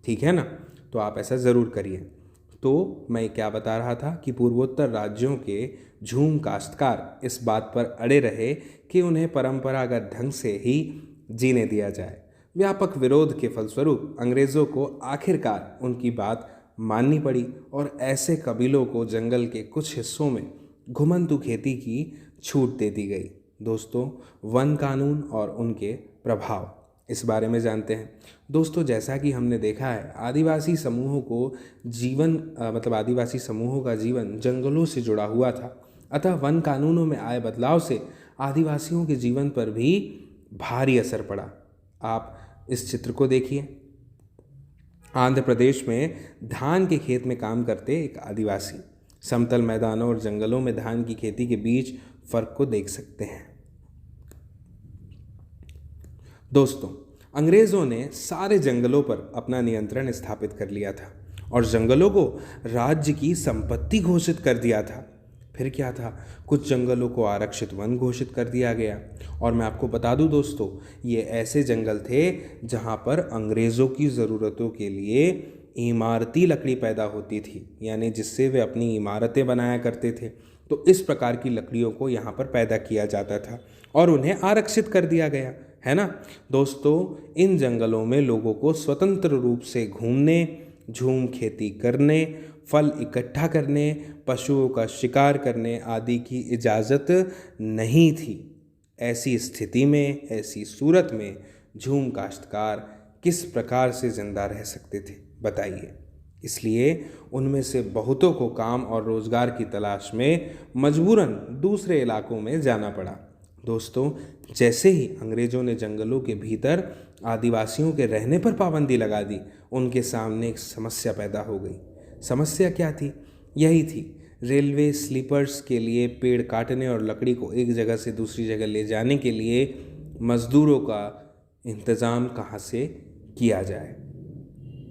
ठीक है ना। तो आप ऐसा ज़रूर करिए। तो मैं क्या बता रहा था कि पूर्वोत्तर राज्यों के झूम काश्तकार इस बात पर अड़े रहे कि उन्हें परंपरागत ढंग से ही जीने दिया जाए। व्यापक विरोध के फलस्वरूप अंग्रेज़ों को आखिरकार उनकी बात माननी पड़ी और ऐसे कबीलों को जंगल के कुछ हिस्सों में घुमंतू खेती की छूट दे दी गई। दोस्तों, वन कानून और उनके प्रभाव इस बारे में जानते हैं। दोस्तों, जैसा कि हमने देखा है, आदिवासी समूहों का जीवन जंगलों से जुड़ा हुआ था। अतः वन कानूनों में आए बदलाव से आदिवासियों के जीवन पर भी भारी असर पड़ा। आप इस चित्र को देखिए। आंध्र प्रदेश में धान के खेत में काम करते एक आदिवासी समतल मैदानों और जंगलों में धान की खेती के बीच फर्क को देख सकते हैं। दोस्तों, अंग्रेज़ों ने सारे जंगलों पर अपना नियंत्रण स्थापित कर लिया था और जंगलों को राज्य की संपत्ति घोषित कर दिया था। फिर क्या था, कुछ जंगलों को आरक्षित वन घोषित कर दिया गया। और मैं आपको बता दूं दोस्तों, ये ऐसे जंगल थे जहां पर अंग्रेज़ों की ज़रूरतों के लिए इमारती लकड़ी पैदा होती थी, यानी जिससे वे अपनी इमारतें बनाया करते थे। तो इस प्रकार की लकड़ियों को यहाँ पर पैदा किया जाता था और उन्हें आरक्षित कर दिया गया, है ना। दोस्तों, इन जंगलों में लोगों को स्वतंत्र रूप से घूमने, झूम खेती करने, फल इकट्ठा करने, पशुओं का शिकार करने आदि की इजाज़त नहीं थी। ऐसी स्थिति में, ऐसी सूरत में झूम काश्तकार किस प्रकार से जिंदा रह सकते थे, बताइए। इसलिए उनमें से बहुतों को काम और रोज़गार की तलाश में मजबूरन दूसरे इलाकों में जाना पड़ा। दोस्तों, जैसे ही अंग्रेज़ों ने जंगलों के भीतर आदिवासियों के रहने पर पाबंदी लगा दी, उनके सामने एक समस्या पैदा हो गई। समस्या क्या थी? यही थी, रेलवे स्लीपर्स के लिए पेड़ काटने और लकड़ी को एक जगह से दूसरी जगह ले जाने के लिए मज़दूरों का इंतज़ाम कहाँ से किया जाए।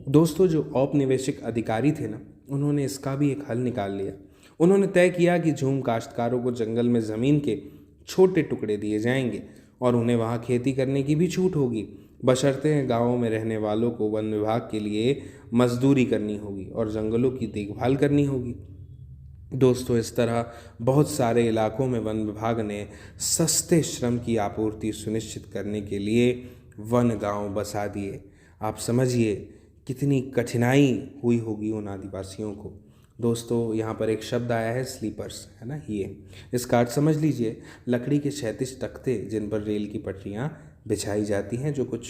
दोस्तों, जो औपनिवेशिक अधिकारी थे ना, उन्होंने इसका भी एक हल निकाल लिया। उन्होंने तय किया कि झूम काश्तकारों को जंगल में ज़मीन के छोटे टुकड़े दिए जाएंगे और उन्हें वहाँ खेती करने की भी छूट होगी, बशर्ते गाँवों में रहने वालों को वन विभाग के लिए मजदूरी करनी होगी और जंगलों की देखभाल करनी होगी। दोस्तों, इस तरह बहुत सारे इलाकों में वन विभाग ने सस्ते श्रम की आपूर्ति सुनिश्चित करने के लिए वन गांव बसा दिए। आप समझिए कितनी कठिनाई हुई होगी उन आदिवासियों को। दोस्तों, यहाँ पर एक शब्द आया है स्लीपर्स, है ना। ये इसका अर्थ समझ लीजिए, लकड़ी के क्षैतिज तख्ते जिन पर रेल की पटरियाँ बिछाई जाती हैं, जो कुछ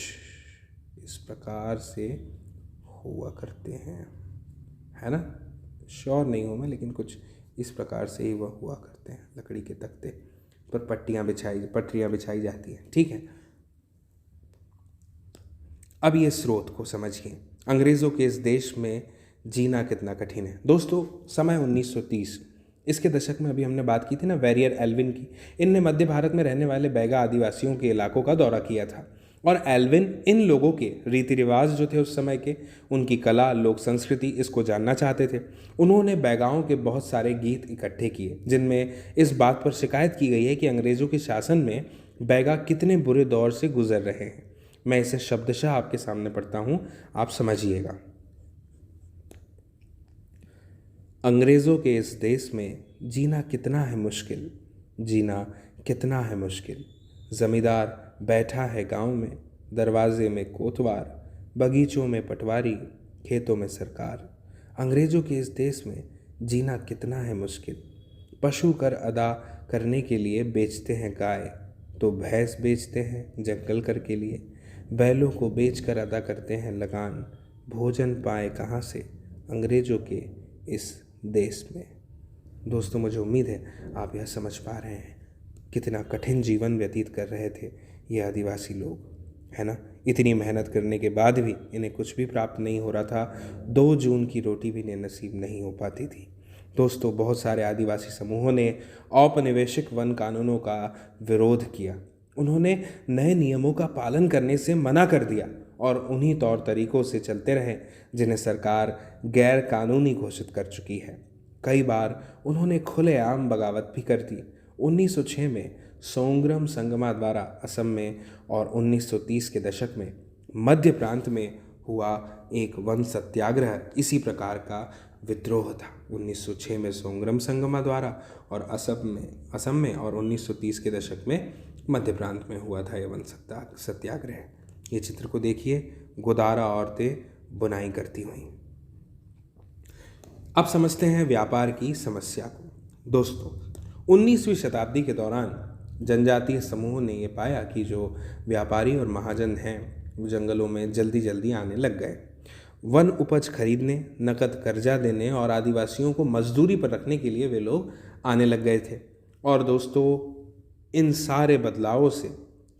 इस प्रकार से हुआ करते हैं, है ना। श्योर नहीं हूँ मैं, लेकिन कुछ इस प्रकार से ही वह हुआ करते हैं। लकड़ी के तख्ते पर पटरियाँ बिछाई जाती हैं, ठीक है। अब ये स्रोत को समझिए, अंग्रेज़ों के इस देश में जीना कितना कठिन है। दोस्तों, समय 1930, इसके दशक में अभी हमने बात की थी ना वेरियर एल्विन की। इनने मध्य भारत में रहने वाले बैगा आदिवासियों के इलाकों का दौरा किया था और एल्विन इन लोगों के रीति रिवाज जो थे उस समय के, उनकी कला, लोक संस्कृति, इसको जानना चाहते थे। उन्होंने बैगाओं के बहुत सारे गीत इकट्ठे किए जिनमें इस बात पर शिकायत की गई है कि अंग्रेज़ों के शासन में बैगा कितने बुरे दौर से गुजर रहे हैं। मैं इसे शब्दशः आपके सामने पढ़ता हूँ, आप समझिएगा। अंग्रेज़ों के इस देश में जीना कितना है मुश्किल, जीना कितना है मुश्किल। ज़मींदार बैठा है गांव में, दरवाजे में कोतवार, बगीचों में पटवारी, खेतों में सरकार। अंग्रेज़ों के इस देश में जीना कितना है मुश्किल। पशु कर अदा करने के लिए बेचते हैं गाय, तो भैंस बेचते हैं जंगल कर के लिए। बैलों को बेचकर अदा करते हैं लगान, भोजन पाए कहाँ से अंग्रेज़ों के इस देश में। दोस्तों, मुझे उम्मीद है आप यह समझ पा रहे हैं कितना कठिन जीवन व्यतीत कर रहे थे ये आदिवासी लोग, है ना। इतनी मेहनत करने के बाद भी इन्हें कुछ भी प्राप्त नहीं हो रहा था। 2 जून की रोटी भी इन्हें नसीब नहीं हो पाती थी। दोस्तों, बहुत सारे आदिवासी समूहों ने औपनिवेशिक वन कानूनों का विरोध किया। उन्होंने नए नियमों का पालन करने से मना कर दिया और उन्हीं तौर तरीकों से चलते रहे जिन्हें सरकार गैर कानूनी घोषित कर चुकी है। कई बार उन्होंने खुलेआम बगावत भी कर दी। 1906 में सोंग्रम संगमा द्वारा असम में और 1930 के दशक में मध्य प्रांत में हुआ एक वन सत्याग्रह इसी प्रकार का विद्रोह था। 1906 में सोंग्रम संगमा द्वारा और असम में और 1930 के दशक में मध्य प्रांत में हुआ था यह वन सत्याग्रह। ये चित्र को देखिए, गोदारा औरतें बुनाई करती हुई। अब समझते हैं व्यापार की समस्या को। दोस्तों, 19वीं शताब्दी के दौरान जनजातीय समूह ने ये पाया कि जो व्यापारी और महाजन हैं वो जंगलों में जल्दी जल्दी आने लग गए। वन उपज खरीदने, नकद कर्जा देने और आदिवासियों को मजदूरी पर रखने के लिए वे लोग आने लग गए थे। और दोस्तों, इन सारे बदलावों से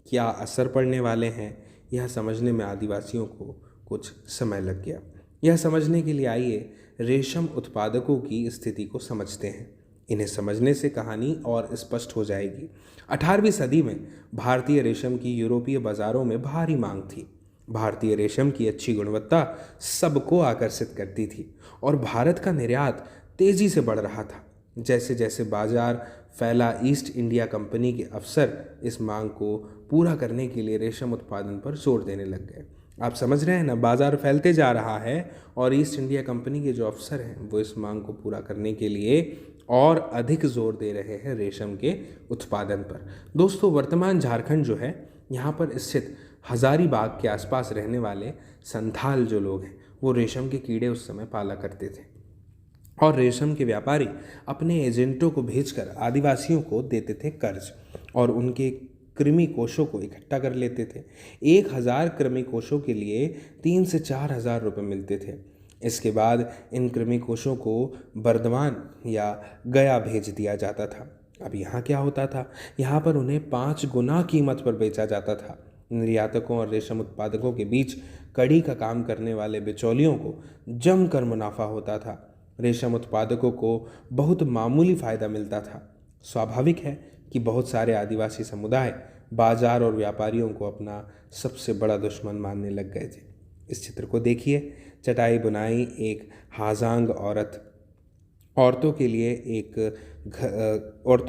क्या असर पड़ने वाले हैं यह समझने में आदिवासियों को कुछ समय लग गया। यह समझने के लिए आइए रेशम उत्पादकों की स्थिति को समझते हैं। इन्हें समझने से कहानी और स्पष्ट हो जाएगी। 18वीं सदी में भारतीय रेशम की यूरोपीय बाज़ारों में भारी मांग थी। भारतीय रेशम की अच्छी गुणवत्ता सबको आकर्षित करती थी और भारत का निर्यात तेज़ी से बढ़ रहा था। जैसे जैसे बाजार फैला, ईस्ट इंडिया कंपनी के अफसर इस मांग को पूरा करने के लिए रेशम उत्पादन पर जोर देने लग गए। आप समझ रहे हैं ना, बाजार फैलते जा रहा है और ईस्ट इंडिया कंपनी के जो अफसर हैं वो इस मांग को पूरा करने के लिए और अधिक जोर दे रहे हैं रेशम के उत्पादन पर। दोस्तों, वर्तमान झारखंड जो है, यहाँ पर स्थित हजारीबाग के आसपास रहने वाले संथाल जो लोग हैं वो रेशम के कीड़े उस समय पाला करते थे और रेशम के व्यापारी अपने एजेंटों को भेजकर आदिवासियों को देते थे कर्ज और उनके कृमि कोशों को इकट्ठा कर लेते थे। 1000 कृमि कोशों के लिए 3 से 4 हज़ार रुपये मिलते थे। इसके बाद इन कृमि कोशों को बर्दवान या गया भेज दिया जाता था। अब यहाँ क्या होता था, यहाँ पर उन्हें 5 गुना कीमत पर बेचा जाता था। निर्यातकों और रेशम उत्पादकों के बीच कड़ी का काम करने वाले बिचौलियों को जमकर मुनाफा होता था। रेशम उत्पादकों को बहुत मामूली फ़ायदा मिलता था। स्वाभाविक है कि बहुत सारे आदिवासी समुदाय बाजार और व्यापारियों को अपना सबसे बड़ा दुश्मन मानने लग गए थे। इस चित्र को देखिए, चटाई बुनाई एक हाजांग औरतों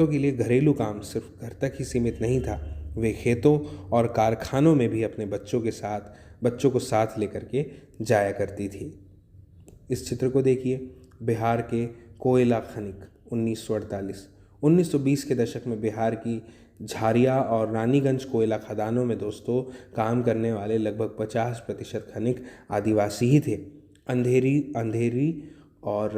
के लिए घरेलू काम सिर्फ घर तक ही सीमित नहीं था। वे खेतों और कारखानों में भी अपने बच्चों को साथ लेकर के जाया करती थी। इस चित्र को देखिए, बिहार के कोयला खनिक 1948। 1920 के दशक में बिहार की झारिया और रानीगंज कोयला खदानों में दोस्तों काम करने वाले लगभग 50% खनिक आदिवासी ही थे। अंधेरी और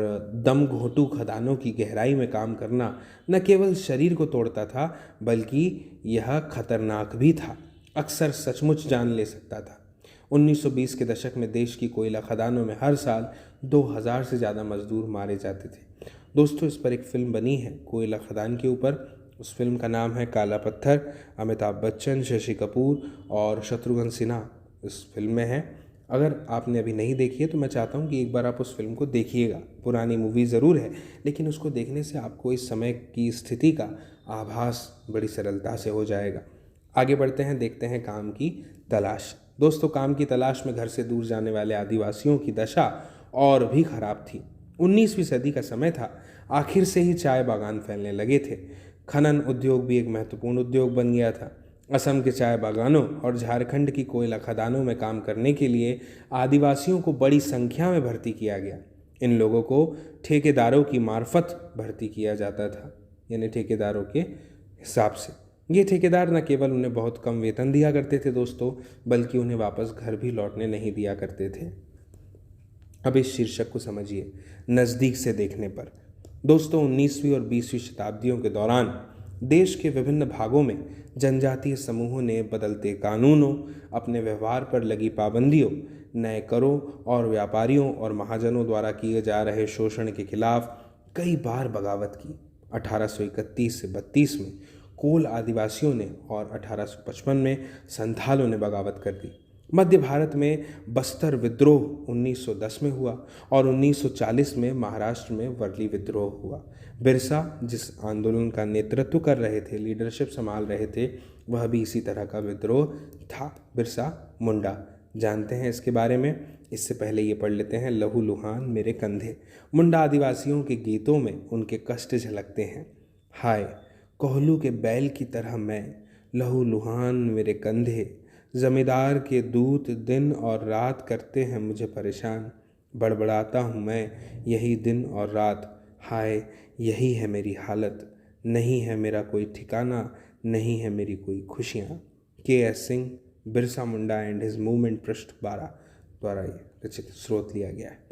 दम घोंटू खदानों की गहराई में काम करना न केवल शरीर को तोड़ता था बल्कि यह खतरनाक भी था। अक्सर सचमुच जान ले सकता था। 1920 के दशक में देश की कोयला खदानों में हर साल 2000 से ज़्यादा मजदूर मारे जाते थे। दोस्तों, इस पर एक फ़िल्म बनी है कोयला खदान के ऊपर। उस फिल्म का नाम है काला पत्थर। अमिताभ बच्चन, शशि कपूर और शत्रुघ्न सिन्हा इस फिल्म में है। अगर आपने अभी नहीं देखी है तो मैं चाहता हूँ कि एक बार आप उस फिल्म को देखिएगा। पुरानी मूवी ज़रूर है, लेकिन उसको देखने से आपको इस समय की स्थिति का आभास बड़ी सरलता से हो जाएगा। आगे बढ़ते हैं, देखते हैं काम की तलाश। दोस्तों, काम की तलाश में घर से दूर जाने वाले आदिवासियों की दशा और भी खराब थी। 19वीं सदी का समय था, आखिर से ही चाय बागान फैलने लगे थे। खनन उद्योग भी एक महत्वपूर्ण उद्योग बन गया था। असम के चाय बागानों और झारखंड की कोयला खदानों में काम करने के लिए आदिवासियों को बड़ी संख्या में भर्ती किया गया। इन लोगों को ठेकेदारों की मार्फत भर्ती किया जाता था, यानी ठेकेदारों के हिसाब से। ये ठेकेदार न केवल उन्हें बहुत कम वेतन दिया करते थे दोस्तों, बल्कि उन्हें वापस घर भी लौटने नहीं दिया करते थे। अब इस शीर्षक को समझिए, नज़दीक से देखने पर। दोस्तों, 19वीं और 20वीं शताब्दियों के दौरान देश के विभिन्न भागों में जनजातीय समूहों ने बदलते कानूनों, अपने व्यवहार पर लगी पाबंदियों, नए करों और व्यापारियों और महाजनों द्वारा किए जा रहे शोषण के खिलाफ कई बार बगावत की। 1831 से 32 में कोल आदिवासियों ने और 1855 में संथालों ने बगावत कर दी। मध्य भारत में बस्तर विद्रोह 1910 में हुआ और 1940 में महाराष्ट्र में वर्ली विद्रोह हुआ। बिरसा जिस आंदोलन का नेतृत्व कर रहे थे, लीडरशिप संभाल रहे थे, वह भी इसी तरह का विद्रोह था। बिरसा मुंडा, जानते हैं इसके बारे में। इससे पहले ये पढ़ लेते हैं, लहू लुहान मेरे कंधे। मुंडा आदिवासियों के गीतों में उनके कष्ट झलकते हैं। हाय कोहलू के बैल की तरह मैं, लहू लुहान मेरे कंधे, जमींदार के दूत दिन और रात करते हैं मुझे परेशान। बड़बड़ाता हूँ मैं यही दिन और रात, हाय यही है मेरी हालत। नहीं है मेरा कोई ठिकाना, नहीं है मेरी कोई खुशियाँ। KS. Singh, Birsa Munda and his movement, पृष्ठ 12 द्वारा ये रचित स्रोत लिया गया है।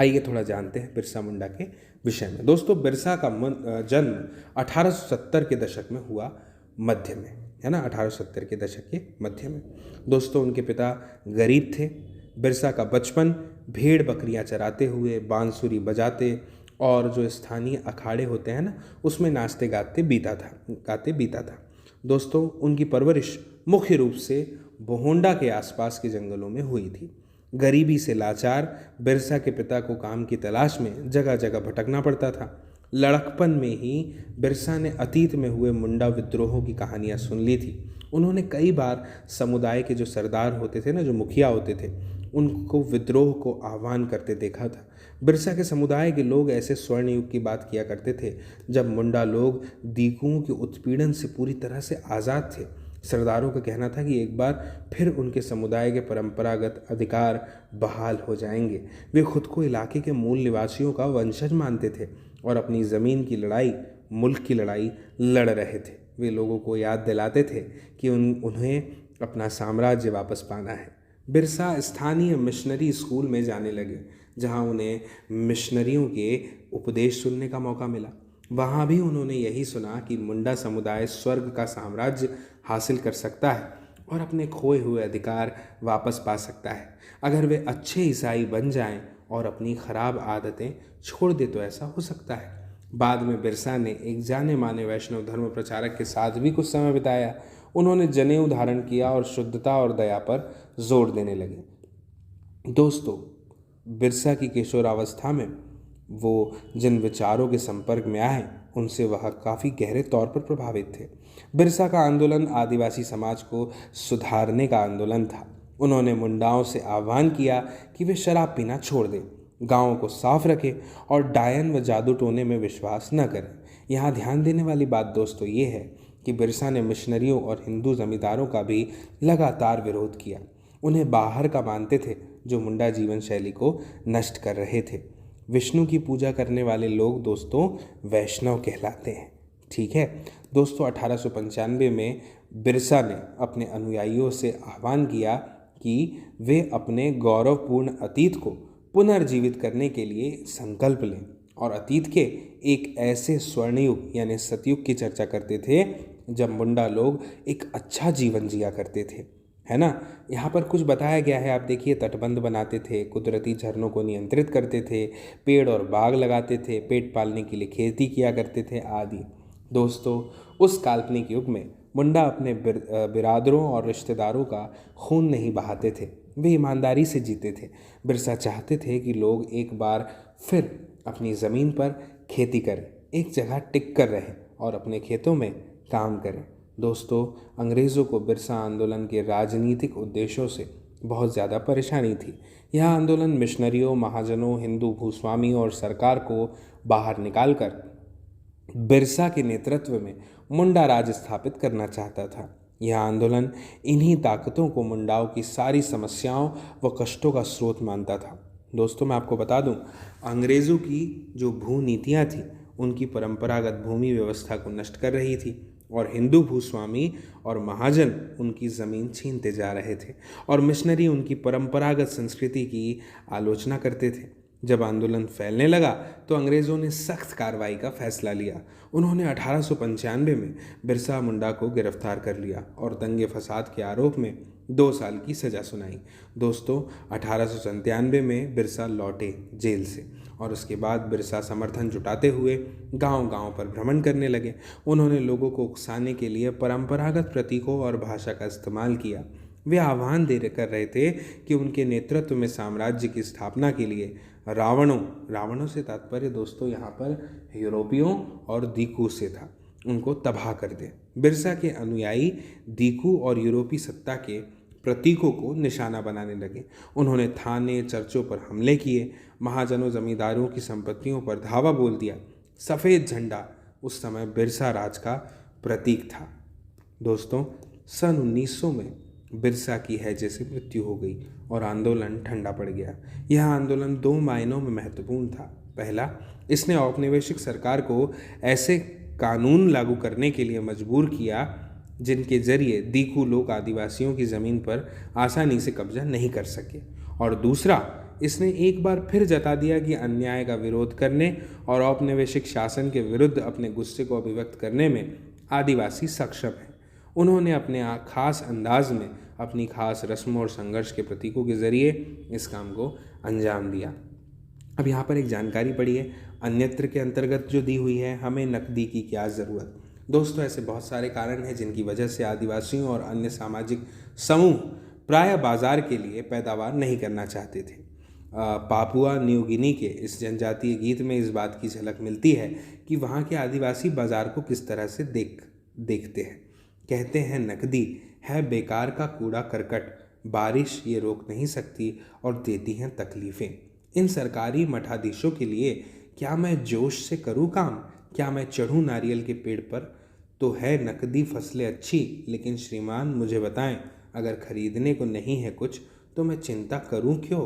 आइए थोड़ा जानते हैं बिरसा मुंडा के विषय में। दोस्तों, बिरसा का जन्म 1870 के दशक में हुआ, मध्य में, है ना, 1870 के दशक के मध्य में। दोस्तों, उनके पिता गरीब थे। बिरसा का बचपन भेड़ बकरियां चराते हुए, बांसुरी बजाते और जो स्थानीय अखाड़े होते हैं ना, उसमें नाचते गाते बीता था। दोस्तों, उनकी परवरिश मुख्य रूप से बोहोंडा के आसपास के जंगलों में हुई थी। गरीबी से लाचार बिरसा के पिता को काम की तलाश में जगह जगह भटकना पड़ता था। लड़कपन में ही बिरसा ने अतीत में हुए मुंडा विद्रोहों की कहानियाँ सुन ली थी। उन्होंने कई बार समुदाय के जो सरदार होते थे ना, जो मुखिया होते थे, उनको विद्रोह को आह्वान करते देखा था। बिरसा के समुदाय के लोग ऐसे स्वर्ण युग की बात किया करते थे जब मुंडा लोग दीकुओं के उत्पीड़न से पूरी तरह से आज़ाद थे। सरदारों का कहना था कि एक बार फिर उनके समुदाय के परंपरागत अधिकार बहाल हो जाएंगे। वे खुद को इलाके के मूल निवासियों का वंशज मानते थे और अपनी ज़मीन की लड़ाई, मुल्क की लड़ाई लड़ रहे थे। वे लोगों को याद दिलाते थे कि उन्हें अपना साम्राज्य वापस पाना है। बिरसा स्थानीय मिशनरी स्कूल में जाने लगे, जहां उन्हें मिशनरियों के उपदेश सुनने का मौका मिला। वहाँ भी उन्होंने यही सुना कि मुंडा समुदाय स्वर्ग का साम्राज्य हासिल कर सकता है और अपने खोए हुए अधिकार वापस पा सकता है अगर वे अच्छे ईसाई बन जाएं और अपनी खराब आदतें छोड़ दे, तो ऐसा हो सकता है। बाद में बिरसा ने एक जाने माने वैष्णव धर्म प्रचारक के साथ भी कुछ समय बिताया। उन्होंने जनेऊ धारण किया और शुद्धता और दया पर जोर देने लगे। दोस्तों, बिरसा की किशोरावस्था में वो जिन विचारों के संपर्क में आए, उनसे वह काफ़ी गहरे तौर पर प्रभावित थे। बिरसा का आंदोलन आदिवासी समाज को सुधारने का आंदोलन था। उन्होंने मुंडाओं से आह्वान किया कि वे शराब पीना छोड़ दें, गांवों को साफ रखें और डायन व जादू टोने में विश्वास न करें। यहाँ ध्यान देने वाली बात दोस्तों ये है कि बिरसा ने मिशनरियों और हिंदू जमींदारों का भी लगातार विरोध किया। उन्हें बाहर का मानते थे, जो मुंडा जीवन शैली को नष्ट कर रहे थे। विष्णु की पूजा करने वाले लोग दोस्तों वैष्णव कहलाते हैं, ठीक है दोस्तों। 1895 में बिरसा ने अपने अनुयायियों से आह्वान किया कि वे अपने गौरवपूर्ण अतीत को पुनर्जीवित करने के लिए संकल्प लें और अतीत के एक ऐसे स्वर्णयुग यानी सतयुग की चर्चा करते थे जब मुंडा लोग एक अच्छा जीवन जिया करते थे, है ना। यहाँ पर कुछ बताया गया है, आप देखिए, तटबंध बनाते थे, कुदरती झरनों को नियंत्रित करते थे, पेड़ और बाग लगाते थे, पेट पालने के लिए खेती किया करते थे आदि। दोस्तों, उस काल्पनिक युग में मुंडा अपने बिरादरों और रिश्तेदारों का खून नहीं बहाते थे, वे ईमानदारी से जीते थे। बिरसा चाहते थे कि लोग एक बार फिर अपनी ज़मीन पर खेती करें, एक जगह टिक कर रहें और अपने खेतों में काम करें। दोस्तों, अंग्रेज़ों को बिरसा आंदोलन के राजनीतिक उद्देश्यों से बहुत ज़्यादा परेशानी थी। यह आंदोलन मिशनरियों, महाजनों, हिंदू भूस्वामी और सरकार को बाहर निकालकर बिरसा के नेतृत्व में मुंडा राज स्थापित करना चाहता था। यह आंदोलन इन्हीं ताकतों को मुंडाओं की सारी समस्याओं व कष्टों का स्रोत मानता था। दोस्तों, मैं आपको बता दूं, अंग्रेज़ों की जो भू नीतियाँ थी उनकी परंपरागत भूमि व्यवस्था को नष्ट कर रही थी और हिंदू भूस्वामी और महाजन उनकी ज़मीन छीनते जा रहे थे और मिशनरी उनकी परंपरागत संस्कृति की आलोचना करते थे। जब आंदोलन फैलने लगा तो अंग्रेज़ों ने सख्त कार्रवाई का फैसला लिया। उन्होंने 1895 में बिरसा मुंडा को गिरफ्तार कर लिया और दंगे फसाद के आरोप में 2 साल की सज़ा सुनाई। दोस्तों, 1897 में बिरसा लौटे जेल से और उसके बाद बिरसा समर्थन जुटाते हुए गांव-गांव पर भ्रमण करने लगे। उन्होंने लोगों को उकसाने के लिए परंपरागत प्रतीकों और भाषा का इस्तेमाल किया। वे आह्वान कर रहे थे कि उनके नेतृत्व में साम्राज्य की स्थापना के लिए रावणों से तात्पर्य दोस्तों यहाँ पर यूरोपियों और दीकू से था, उनको तबाह कर दे। बिरसा के अनुयायी दीकू और यूरोपी सत्ता के प्रतीकों को निशाना बनाने लगे। उन्होंने थाने, चर्चों पर हमले किए, महाजनों, जमींदारों की संपत्तियों पर धावा बोल दिया। सफ़ेद झंडा उस समय बिरसा राज का प्रतीक था। दोस्तों, सन 1900 में बिरसा की हैजे से मृत्यु हो गई और आंदोलन ठंडा पड़ गया। यह आंदोलन 2 मायनों में महत्वपूर्ण था। पहला, इसने औपनिवेशिक सरकार को ऐसे कानून लागू करने के लिए मजबूर किया जिनके जरिए दीकू लोग आदिवासियों की ज़मीन पर आसानी से कब्जा नहीं कर सके। और दूसरा, इसने एक बार फिर जता दिया कि अन्याय का विरोध करने और औपनिवेशिक शासन के विरुद्ध अपने गुस्से को अभिव्यक्त करने में आदिवासी सक्षम हैं। उन्होंने अपने खास अंदाज में अपनी खास रस्मों और संघर्ष के प्रतीकों के जरिए इस काम को अंजाम दिया। अब यहाँ पर एक जानकारी पड़ी है, अन्यत्र के अंतर्गत जो दी हुई है, हमें नकदी की क्या ज़रूरत। दोस्तों, ऐसे बहुत सारे कारण हैं जिनकी वजह से आदिवासियों और अन्य सामाजिक समूह प्रायः बाजार के लिए पैदावार नहीं करना चाहते थे। पापुआ न्यू गिनी के इस जनजातीय गीत में इस बात की झलक मिलती है कि वहाँ के आदिवासी बाजार को किस तरह से देखते हैं। कहते हैं, नकदी है बेकार का कूड़ा करकट, बारिश ये रोक नहीं सकती और देती हैं तकलीफ़ें। इन सरकारी मठाधीशों के लिए क्या मैं जोश से करूँ काम, क्या मैं चढ़ूँ नारियल के पेड़ पर? तो है नकदी फसलें अच्छी, लेकिन श्रीमान मुझे बताएं, अगर खरीदने को नहीं है कुछ तो मैं चिंता करूँ क्यों?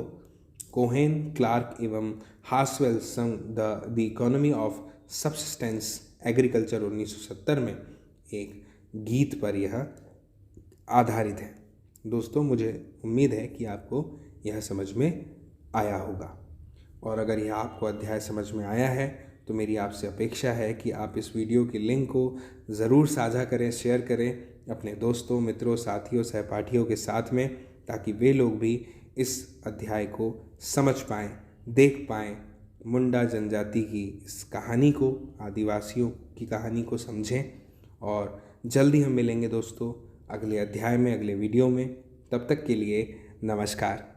कोहेन, क्लार्क एवं हास्वेल संग the economy of subsistence agriculture 1970 में एक गीत पर यह आधारित है। दोस्तों, मुझे उम्मीद है कि आपको यह समझ में आया होगा और अगर यह आपको अध्याय समझ में आया है तो मेरी आपसे अपेक्षा है कि आप इस वीडियो के लिंक को ज़रूर साझा करें, शेयर करें अपने दोस्तों, मित्रों, साथियों, सहपाठियों के साथ में, ताकि वे लोग भी इस अध्याय को समझ पाएँ, देख पाएँ, मुंडा जनजाति की इस कहानी को, आदिवासियों की कहानी को समझें। और जल्दी हम मिलेंगे दोस्तों अगले अध्याय में, अगले वीडियो में। तब तक के लिए नमस्कार।